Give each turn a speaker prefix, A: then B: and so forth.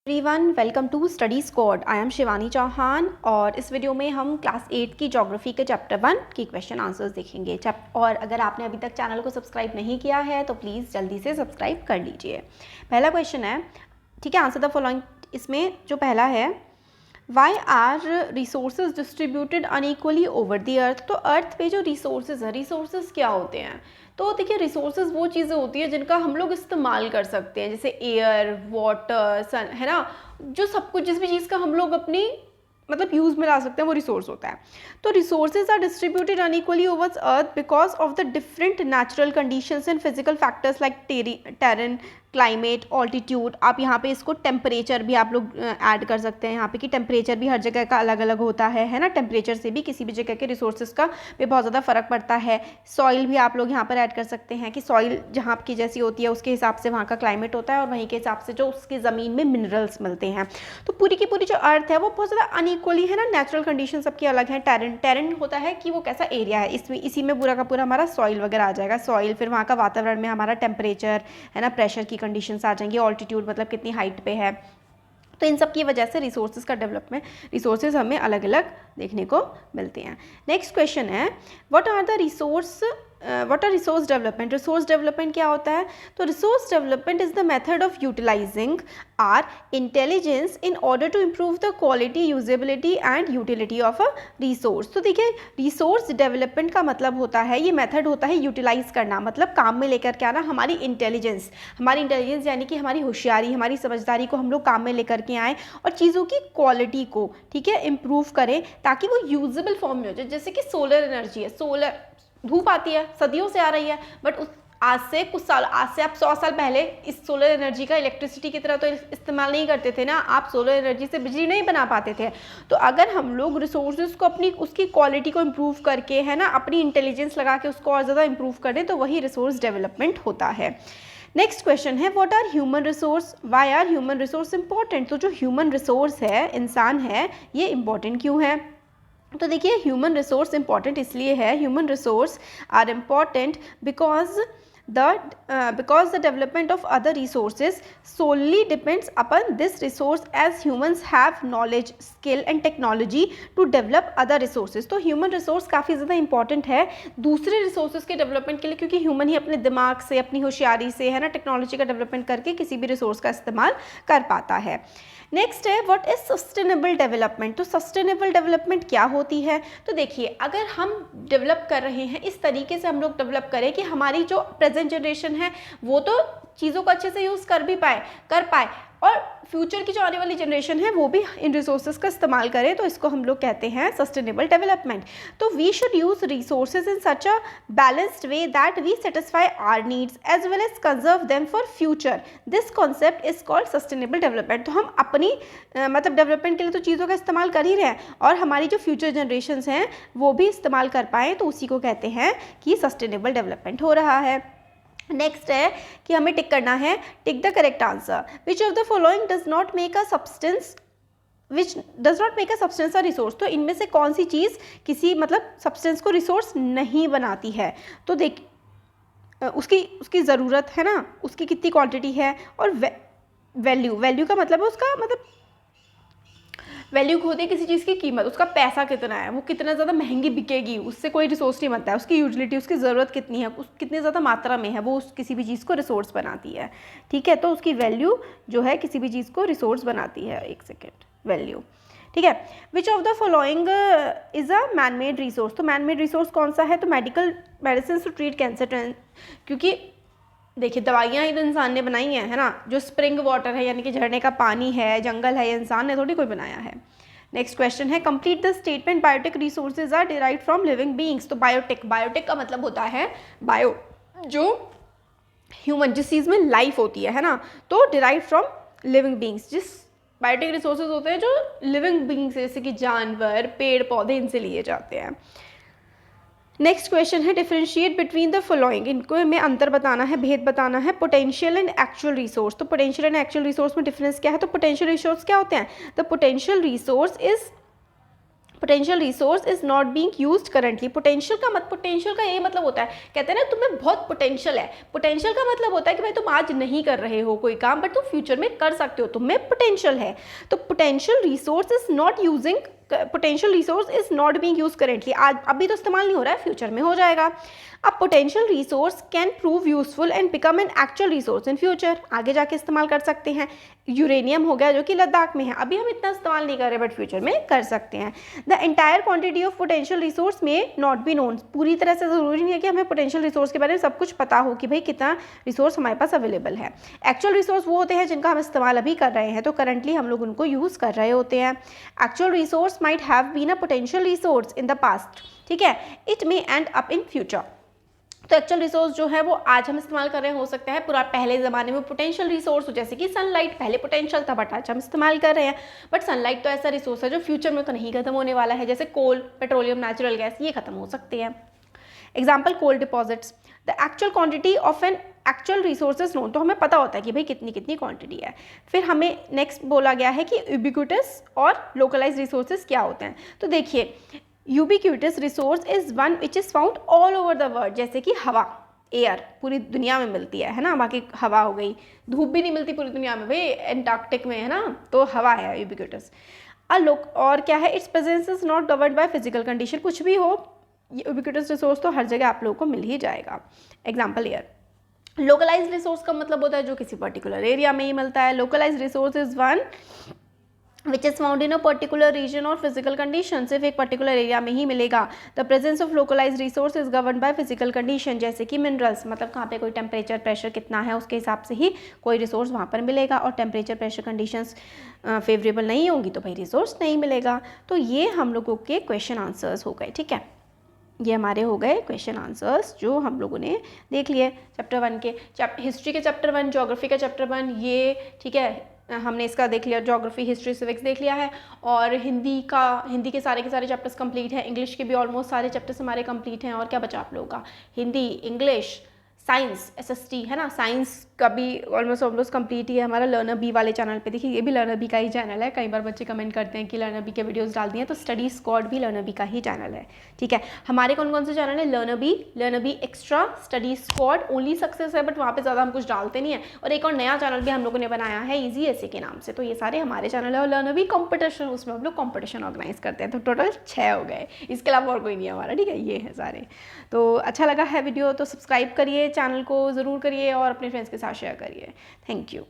A: Everyone welcome to Study Squad. I am Shivani Chauhan और इस video में हम क्लास 8 की ज्योग्राफी के चैप्टर 1 की क्वेश्चन आंसर्स देखेंगे। और अगर आपने अभी तक चैनल को सब्सक्राइब नहीं किया है तो प्लीज़ जल्दी से सब्सक्राइब कर लीजिए। पहला क्वेश्चन है, ठीक है, आंसर द फॉलोइंग। इसमें जो पहला है, why are resources distributed unequally over the earth. तो अर्थ पे जो रिसोर्सेज है, रिसोर्सेज क्या होते हैं? तो देखिए, रिसोर्सेज वो चीज़ें होती है जिनका हम लोग इस्तेमाल कर सकते हैं, जैसे एयर, वाटर, सन, है ना। जो सब कुछ, जिस भी चीज़ का हम लोग अपनी मतलब यूज़ में ला सकते हैं, वो रिसोर्स होता है। तो resources are distributed unequally over earth because of the different natural conditions and physical factors like terrain, climate, altitude. आप यहाँ पे इसको टेम्परेचर भी आप लोग ऐड कर सकते हैं यहाँ पे, कि टेम्परेचर भी हर जगह का अलग अलग होता है ना। टेम्परेचर से भी किसी भी जगह के रिसोर्सेज का पे बहुत ज़्यादा फ़र्क पड़ता है। सॉइल भी आप लोग यहाँ पर ऐड कर सकते हैं कि सॉइल जहाँ की जैसी होती है उसके हिसाब से वहाँ का क्लाइमेट होता है और वहीं के हिसाब से जो उसकी ज़मीन में मिनरल्स मिलते हैं। तो पूरी की पूरी जो अर्थ है वो बहुत ज़्यादा अनइक्वली है ना। नेचुरल कंडीशन सबकी अलग है। टेरेन होता है कि वो कैसा एरिया है, इसमें इसी में पूरा का पूरा हमारा सॉइल वगैरह आ जाएगा। सॉइल, फिर वहाँ का वातावरण में हमारा टेम्परेचर है ना, प्रेशर की कंडीशंस आ जाएंगी, ऑल्टीट्यूड मतलब कितनी हाइट पे है। तो इन सब की वजह से रिसोर्सेज का डेवलपमेंट, रिसोर्सेज हमें अलग अलग देखने को मिलते हैं। नेक्स्ट क्वेश्चन है, what are resource development. Resource development क्या होता है? तो resource development is the method of utilising our intelligence in order to improve the quality, usability and utility of a resource. तो देखिए, रिसोर्स डेवलपमेंट का मतलब होता है, ये मेथड होता है यूटिलाइज करना, मतलब काम में लेकर के आना हमारी इंटेलिजेंस यानी कि हमारी होशियारी, हमारी समझदारी को हम लोग काम में लेकर के आएँ और चीज़ों की क्वालिटी को, ठीक है, इम्प्रूव करें ताकि वो यूजेबल फॉर्म में हो जाए। जैसे कि सोलर एनर्जी है, सोलर धूप आती है, सदियों से आ रही है, बट आज से आप 100 साल पहले इस सोलर एनर्जी का इलेक्ट्रिसिटी की तरह तो इस्तेमाल नहीं करते थे ना। आप सोलर एनर्जी से बिजली नहीं बना पाते थे। तो अगर हम लोग रिसोर्सेज को अपनी उसकी क्वालिटी को इम्प्रूव करके, है ना, अपनी इंटेलिजेंस लगा के उसको और ज़्यादा इम्प्रूव करें तो वही रिसोर्स डेवलपमेंट होता है। नेक्स्ट क्वेश्चन है, what are human resource, why are human resource important. तो जो ह्यूमन रिसोर्स है, इंसान है, ये इंपॉर्टेंट क्यों है? तो देखिए, ह्यूमन रिसोर्स इंपॉर्टेंट इसलिए है, human resource are important because the development of other resources solely depends upon this resource, as humans have knowledge, skill and technology to develop other resources। तो ह्यूमन रिसोर्स काफ़ी ज़्यादा important है दूसरे resources के development के लिए, क्योंकि human ही अपने दिमाग से, अपनी होशियारी से, है ना, टेक्नोलॉजी का डेवलपमेंट करके किसी भी रिसोर्स का इस्तेमाल कर पाता है। नेक्स्ट है, व्हाट इज सस्टेनेबल डेवलपमेंट। तो सस्टेनेबल डेवलपमेंट क्या होती है? तो देखिए, अगर हम डेवलप कर रहे हैं, इस तरीके से हम लोग डेवलप करें कि हमारी जो प्रेजेंट जनरेशन है वो तो चीज़ों को अच्छे से यूज़ कर पाए और फ्यूचर की जो आने वाली जनरेशन है वो भी इन रिसोर्सेज का इस्तेमाल करे। तो इसको हम लोग कहते हैं सस्टेनेबल डेवलपमेंट। तो we should use resources in such a balanced way that we satisfy our needs as well as conserve them for future. This concept is called sustainable development. तो हम अपनी मतलब डेवलपमेंट के लिए तो चीज़ों का इस्तेमाल कर ही रहे हैं और हमारी जो फ्यूचर जनरेशन्स हैं वो भी इस्तेमाल कर पाएँ, तो उसी को कहते हैं कि सस्टेनेबल डेवलपमेंट हो रहा है। नेक्स्ट है कि हमें टिक करना है, tick the correct answer. Which of the following does not make a substance a resource. तो इनमें से कौन सी चीज़ किसी मतलब सब्सटेंस को रिसोर्स नहीं बनाती है? तो देख, उसकी ज़रूरत है ना, उसकी कितनी क्वांटिटी है, और वैल्यू का मतलब है उसका मतलब वैल्यू होती है किसी चीज़ की कीमत, उसका पैसा कितना है, वो कितना ज़्यादा महंगी बिकेगी, उससे कोई रिसोर्स नहीं बनता है। उसकी यूटिलिटी, उसकी ज़रूरत कितनी है, उस कितनी ज़्यादा मात्रा में है, वो उस किसी भी चीज़ को रिसोर्स बनाती है। ठीक है, तो उसकी वैल्यू जो है किसी भी चीज़ को रिसोर्स बनाती है। एक सेकेंड, वैल्यू, ठीक है। Which of the following is a man made resource. तो मैन मेड रिसोर्स कौन सा है? तो मेडिसिन टू ट्रीट कैंसर। क्योंकि देखिए, दवाइयाँ ही तो इंसान ने बनाई हैं, है ना। जो स्प्रिंग वाटर है यानी कि झरने का पानी है, जंगल है, ये इंसान ने थोड़ी कोई बनाया है। नेक्स्ट क्वेश्चन है, complete the statement, biotic resources are derived from living beings. तो बायोटिक का मतलब होता है बायो, जो ह्यूमन, जिस चीज़ में लाइफ होती है ना, तो डिराइव्ड फ्रॉम लिविंग बीइंग्स। जिस बायोटिक रिसोर्सेज होते हैं जो लिविंग बीइंग्स, जैसे कि जानवर, पेड़ पौधे, इनसे लिए जाते हैं। नेक्स्ट क्वेश्चन है, डिफरेंशिएट बिटवीन द फॉलोइंग। इनको हमें अंतर बताना है, भेद बताना है, पोटेंशियल एंड एक्चुअल रिसोर्स। तो पोटेंशियल एंड एक्चुअल रिसोर्स में डिफरेंस क्या है? तो पोटेंशियल रिसोर्स क्या होते हैं? The potential resource is potential resource is not being used currently. Potential का ये मतलब होता है, कहते हैं ना तुम्हें बहुत पोटेंशियल है। पोटेंशियल का मतलब होता है कि भाई तुम आज नहीं कर रहे हो कोई काम, बट तुम फ्यूचर में कर सकते हो, तुम्हें पोटेंशियल है। तो potential resource is not being use currently, आज अभी तो इस्तेमाल नहीं हो रहा है, फ्यूचर में हो जाएगा। अब potential resource can prove useful and become an actual resource in future, आगे जाके इस्तेमाल कर सकते हैं। यूरेनियम हो गया जो कि लद्दाख में है, अभी हम इतना इस्तेमाल नहीं कर रहे बट फ्यूचर में कर सकते हैं। The entire quantity of potential resource में नॉट बी नोन, पूरी तरह से ज़रूरी नहीं है कि हमें पोटेंशियल रिसोर्स के बारे में सब कुछ पता हो कि भाई कितना रिसोर्स हमारे पास अवेलेबल है। एक्चुअल रिसोर्स वो होते हैं जिनका हम इस्तेमाल अभी कर रहे हैं, तो करंटली हम लोग उनको यूज़ कर रहे होते हैं। Actual resource might have been a potential resource in the past, ठीक है, it may end up in future. तो एक्चुअल रिसोर्स जो है वो आज हम इस्तेमाल कर रहे हो सकता है पूरा पहले ज़माने में पोटेंशियल रिसोर्स हो, जैसे कि सनलाइट पहले पोटेंशियल था बट आज हम इस्तेमाल कर रहे हैं। बट सनलाइट तो ऐसा रिसोर्स है जो फ्यूचर में तो नहीं खत्म होने वाला है, जैसे कोल, पेट्रोलियम, नेचुरल गैस, ये खत्म हो सकते हैं। Example coal deposits. The actual quantity of an actual resources known, तो हमें पता होता है कि भाई कितनी कितनी क्वांटिटी है। फिर हमें नेक्स्ट बोला गया है कि यूबिक्विटस और लोकलाइज रिसोर्सेज क्या होते हैं। तो देखिए, ubiquitous resource is one which is found all over the world, जैसे कि हवा, एयर पूरी दुनिया में मिलती है ना, बाकी हवा हो गई, धूप भी नहीं मिलती पूरी दुनिया में, भाई एंटार्क्टिक में है ना, तो हवा है यूबिक्विटस। और क्या है, it's presence is not governed bye physical condition, कुछ भी हो ये यूबिक्विटस रिसोर्स तो हर जगह आप लोगों को मिल ही जाएगा। Example air. लोकलाइज रिसोर्स का मतलब होता है जो किसी पर्टिकुलर एरिया में ही मिलता है। Localise resource is one which is found in a particular region और फिजिकल कंडीशन, सिर्फ एक पर्टिकुलर एरिया में ही मिलेगा। The presence of localise resource is govern by physical condition, जैसे कि मिनरल्स, मतलब कहाँ पे कोई टेम्परेचर प्रेशर कितना है उसके हिसाब से ही कोई रिसोर्स वहाँ पर मिलेगा, और टेम्परेचर प्रेशर कंडीशंस फेवरेबल नहीं होंगी तो भाई रिसोर्स नहीं मिलेगा। तो ये हम लोगों के क्वेश्चन आंसर्स हो गए, ठीक है, ये हमारे हो गए क्वेश्चन आंसर्स जो हम लोगों ने देख लिए चैप्टर 1 के। हिस्ट्री के चैप्टर 1, ज्योग्राफी का चैप्टर 1, ये ठीक है हमने इसका देख लिया, ज्योग्राफी, हिस्ट्री, सिविक्स देख लिया है। और हिंदी के सारे चैप्टर्स कंप्लीट हैं। इंग्लिश के भी ऑलमोस्ट सारे चैप्टर्स हमारे कंप्लीट हैं। और क्या बचा आप लोगों का, हिंदी, इंग्लिश, साइंस, एसएसटी है ना, साइंस का भी ऑलमोस्ट कंप्लीट ही है हमारा। लर्नर बी वाले चैनल पे देखिए, ये भी लर्नर बी का ही चैनल है। कई बार बच्चे कमेंट करते हैं कि लर्नर बी के वीडियोस डाल दिए, तो स्टडी स्क्वाड भी लर्नर बी का ही चैनल है, ठीक है। हमारे कौन कौन से चैनल है, learner B extra, study squad, only success है बट वहाँ पे ज़्यादा हम कुछ डालते नहीं है। और एक और नया चैनल भी हम लोगों ने बनाया है इजी ऐसे के नाम से, तो ये सारे हमारे चैनल है। और लर्नर बी कॉम्पिटिशन, उसमें हम लोग कॉम्पिटिशन ऑर्गेनाइज करते हैं, तो टोटल 6 हो गए, इसके अलावा और कोई नहीं है हमारा, ठीक है, ये है सारे। तो अच्छा लगा है वीडियो तो सब्सक्राइब करिए, चैनल को ज़रूर करिए और अपने फ्रेंड्स के साथ शेयर करिए। Thank you.